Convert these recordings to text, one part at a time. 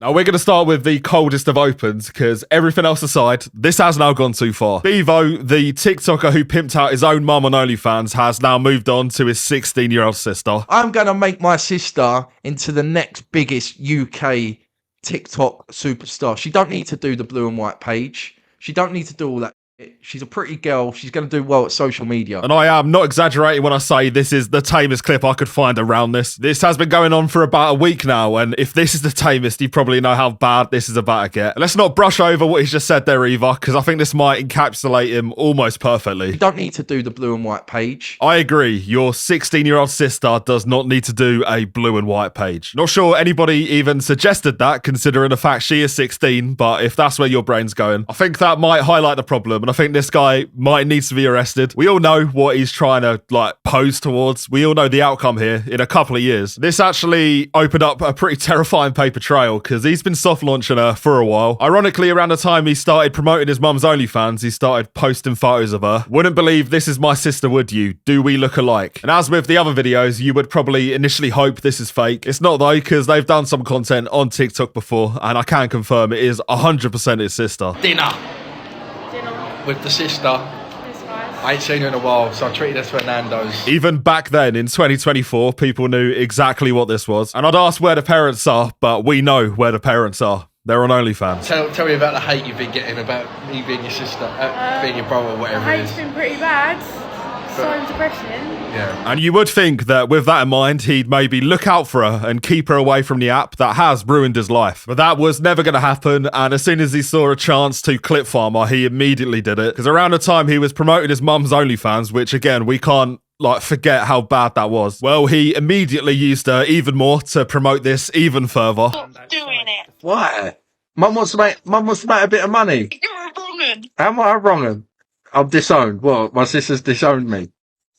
Now, we're going to start with the coldest of opens, because everything else aside, this has now gone too far. Bevo, the TikToker who pimped out his own mum on OnlyFans, has now moved on to his 16-year-old sister. I'm going to make my sister into the next biggest UK TikTok superstar. She don't need to do the blue and white page. She don't need to do all that. She's a pretty girl. She's going to do well at social media. And I am not exaggerating when I say this is the tamest clip I could find around this. This has been going on for about a week now, and if this is the tamest, you probably know how bad this is about to get. Let's not brush over what he's just said there either, because I think this might encapsulate him almost perfectly. You don't need to do the blue and white page. I agree. Your 16-year-old sister does not need to do a blue and white page. Not sure anybody even suggested that, considering the fact she is 16, but if that's where your brain's going, I think that might highlight the problem. I think this guy might need to be arrested. We all know what he's trying to pose towards. We all know the outcome here in a couple of years. This actually opened up a pretty terrifying paper trail, because he's been soft launching her for a while. Ironically, around the time he started promoting his mum's OnlyFans, he started posting photos of her. Wouldn't believe this is my sister, would you? Do we look alike? And as with the other videos, you would probably initially hope this is fake. It's not though, because they've done some content on TikTok before, and I can confirm it is 100% his sister. Dinner with the sister. I ain't seen her in a while, so I treated her to Nando's. Even back then, in 2024, people knew exactly what this was. And I'd ask where the parents are, but we know where the parents are. They're on OnlyFans. Tell me about the hate you've been getting about me being your sister, being your brother, whatever the it is. hate's been pretty bad. So depressing. Yeah. And you would think that with that in mind, he'd maybe look out for her and keep her away from the app that has ruined his life. But that was never going to happen. And as soon as he saw a chance to clip farm her, he immediately did it. Because around the time he was promoting his mum's OnlyFans, which again, we can't forget how bad that was. Well, he immediately used her even more to promote this even further. Stop doing it. Why? Mum wants to make a bit of money. You're wrong. How am I wrong? I'm disowned. What? My sister's disowned me.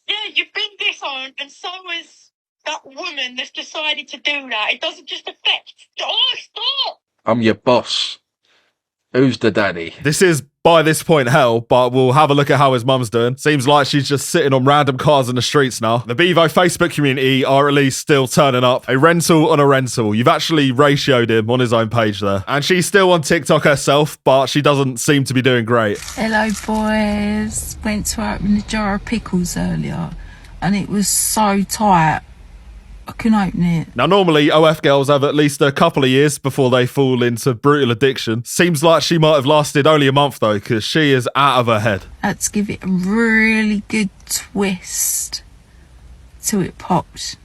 Yeah, you've been disowned, and so is that woman that's decided to do that. It doesn't just affect. Oh, stop! I'm your boss. Who's the daddy? This is, by this point, hell, but we'll have a look at how his mum's doing. Seems like she's just sitting on random cars in the streets now. The Bevo Facebook community are at least still turning up. A rental on a rental. You've actually ratioed him on his own page there. And she's still on TikTok herself, but she doesn't seem to be doing great. Hello, boys. Went to open a jar of pickles earlier, and it was so tight. I couldn't open it. Now, normally, OF girls have at least a couple of years before they fall into brutal addiction. Seems like she might have lasted only a month, though, because she is out of her head. I had to give it a really good twist till it popped.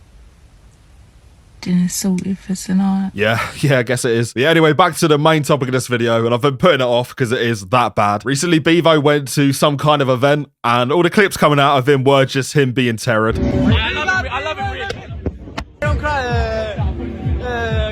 Dinner sorted for tonight. Yeah, I guess it is. Yeah, anyway, back to the main topic of this video, and I've been putting it off because it is that bad. Recently, Bevo went to some kind of event, and all the clips coming out of him were just him being terrored. I love it, really.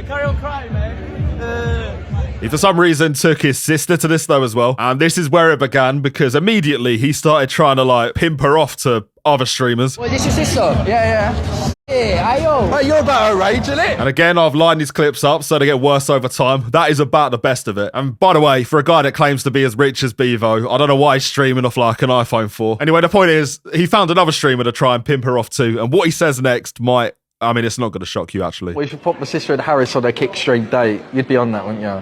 Carry on crying, mate. He for some reason took his sister to this though as well, and this is where it began, because immediately he started trying to pimp her off to other streamers. Well, this your sister? Yeah. Yeah, ayo. Hey, you're about her age, isn't it? And again, I've lined these clips up so they get worse over time. That is about the best of it. And by the way, for a guy that claims to be as rich as Bevo, I don't know why he's streaming off an iPhone 4. Anyway, the point is, he found another streamer to try and pimp her off too, and what he says next might... I mean, it's not going to shock you, actually. We should put my sister and Harris on a kick-stream date. You'd be on that, wouldn't you?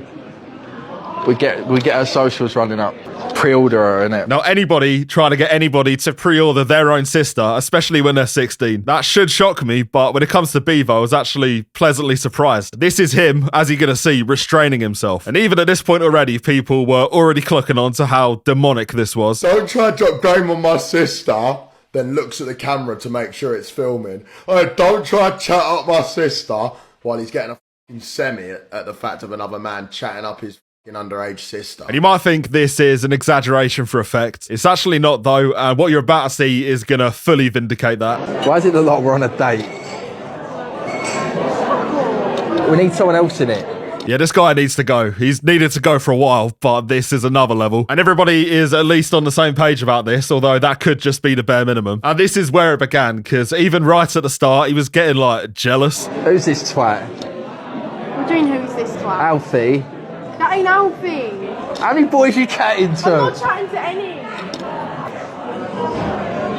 We get her socials running up. Pre-order her, innit? Now, anybody trying to get anybody to pre-order their own sister, especially when they're 16, that should shock me, but when it comes to Bevo, I was actually pleasantly surprised. This is him, as you're going to see, restraining himself. And even at this point already, people were already clocking on to how demonic this was. Don't try to drop game on my sister, then looks at the camera to make sure it's filming. Oh, don't try to chat up my sister while he's getting a fucking semi at the fact of another man chatting up his fucking underage sister. And you might think this is an exaggeration for effect. It's actually not though, and what you're about to see is going to fully vindicate that. Why is it the lot we're on a date? We need someone else in it. Yeah, this guy needs to go. He's needed to go for a while, but this is another level. And everybody is at least on the same page about this, although that could just be the bare minimum. And this is where it began, because even right at the start, he was getting, jealous. Who's this twat? What do you mean, who's this twat? Alfie. That ain't Alfie. How many boys you chatting to? I'm not chatting to any.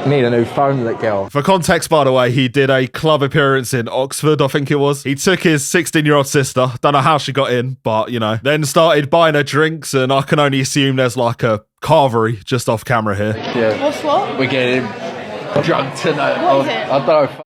Need a new phone, that girl. For context, by the way, he did a club appearance in Oxford, I think it was. He took his 16-year-old sister, don't know how she got in, but, you know, then started buying her drinks, and I can only assume there's like a carvery just off camera here. Yeah. What's what? We're getting drunk tonight. What is it? I don't know.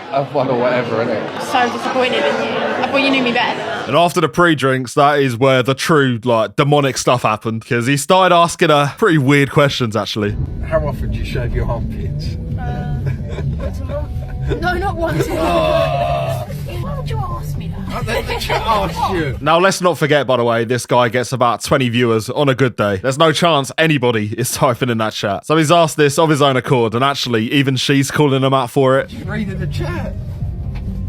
Have one or whatever, innit? So disappointed in you. I thought you knew me better than that. And after the pre-drinks, that is where the true, like, demonic stuff happened, because he started asking her pretty weird questions, actually. How often do you shave your armpits? Once a month? No, not once a month. Why would you ask me that? Ask you. Now, let's not forget, by the way, this guy gets about 20 viewers on a good day. There's no chance anybody is typing in that chat. So he's asked this of his own accord, and actually, even she's calling him out for it. Just reading the chat.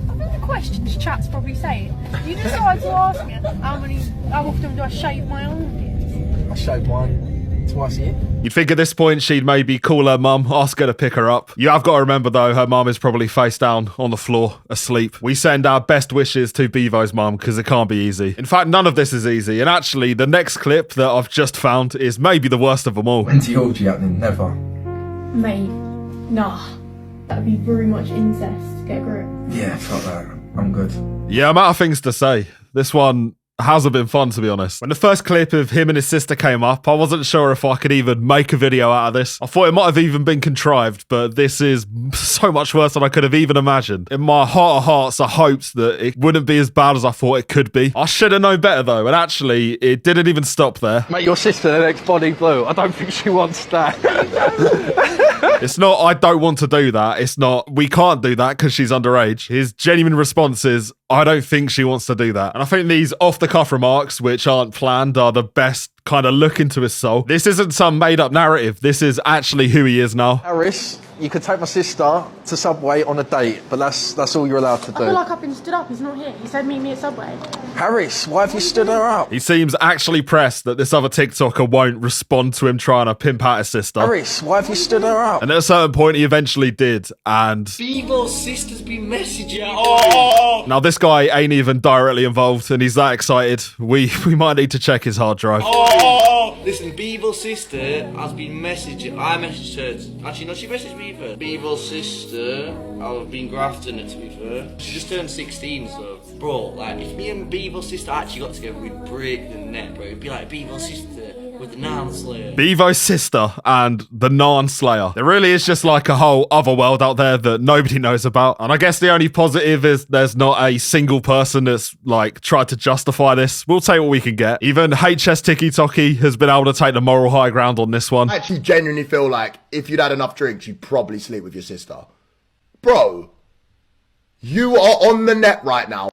I think the questions chat's probably saying. You decide to ask me how often do I shave my armpits? I shave mine twice a year. You'd think at this point she'd maybe call her mum, ask her to pick her up. You have got to remember though, her mum is probably face down on the floor, asleep. We send our best wishes to Bevo's mum because it can't be easy. In fact, none of this is easy. And actually, the next clip that I've just found is maybe the worst of them all. When's the orgy happening? Never. Mate, nah. That'd be very much incest. Get a grip. Yeah, fuck that. I'm good. Yeah, I'm out of things to say. This one hasn't been fun, to be honest. When the first clip of him and his sister came up, I wasn't sure if I could even make a video out of this. I thought it might have even been contrived, but this is so much worse than I could have even imagined. In my heart of hearts, I hoped that it wouldn't be as bad as I thought it could be. I should have known better though, and actually, it didn't even stop there. Mate, your sister, the next body blue. I don't think she wants that. It's not, I don't want to do that. It's not, we can't do that because she's underage. His genuine response is, I don't think she wants to do that. And I think these off-the-cuff remarks, which aren't planned, are the best kind of look into his soul. This isn't some made-up narrative. This is actually who he is now. Harris, you could take my sister to Subway on a date, but that's all you're allowed to do. I feel like I've been stood up. He's not here. He said meet me at Subway. Harris, why have you stood her up? He seems actually pressed that this other TikToker won't respond to him trying to pimp out his sister. Harris, why have you stood her up? And at a certain point, he eventually did, and... Bevo's sister's been messaging. Oh! Now, this guy ain't even directly involved, and he's that excited. We might need to check his hard drive. Oh! Listen, Bevo's sister has been messaging. I messaged her. Actually, no, she messaged me first. Bevo's sister, I've been grafting it to be fair. She just turned 16, so. Bro, like, if me and Bevo's sister actually got together, we'd break the net, bro. It'd be like Bevo's sister with the Narn Slayer. Bevo's sister and the Narn Slayer. There really is just like a whole other world out there that nobody knows about. And I guess the only positive is there's not a single person that's like tried to justify this. We'll take what we can get. Even HS Tiki Toki has been able to take the moral high ground on this one. I actually genuinely feel like if you'd had enough drinks, you'd probably sleep with your sister. Bro, you are on the net right now.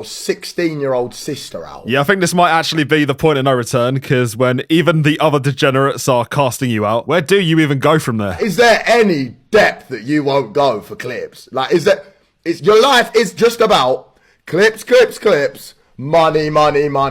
16-year-old sister out. Yeah, I think this might actually be the point of no return, because when even the other degenerates are casting you out, where do you even go from there? Is there any depth that you won't go for clips? Like, your life is just about clips, money.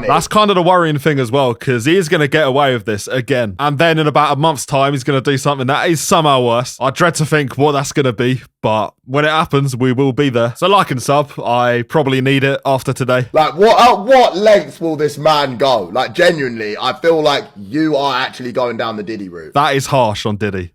That's kind of the worrying thing as well, because he is going to get away with this again. And then in about a month's time, he's going to do something that is somehow worse. I dread to think what that's going to be, but when it happens, we will be there. So like and sub, I probably need it after today. Like, at what lengths will this man go? Like, genuinely, I feel like you are actually going down the Diddy route. That is harsh on Diddy.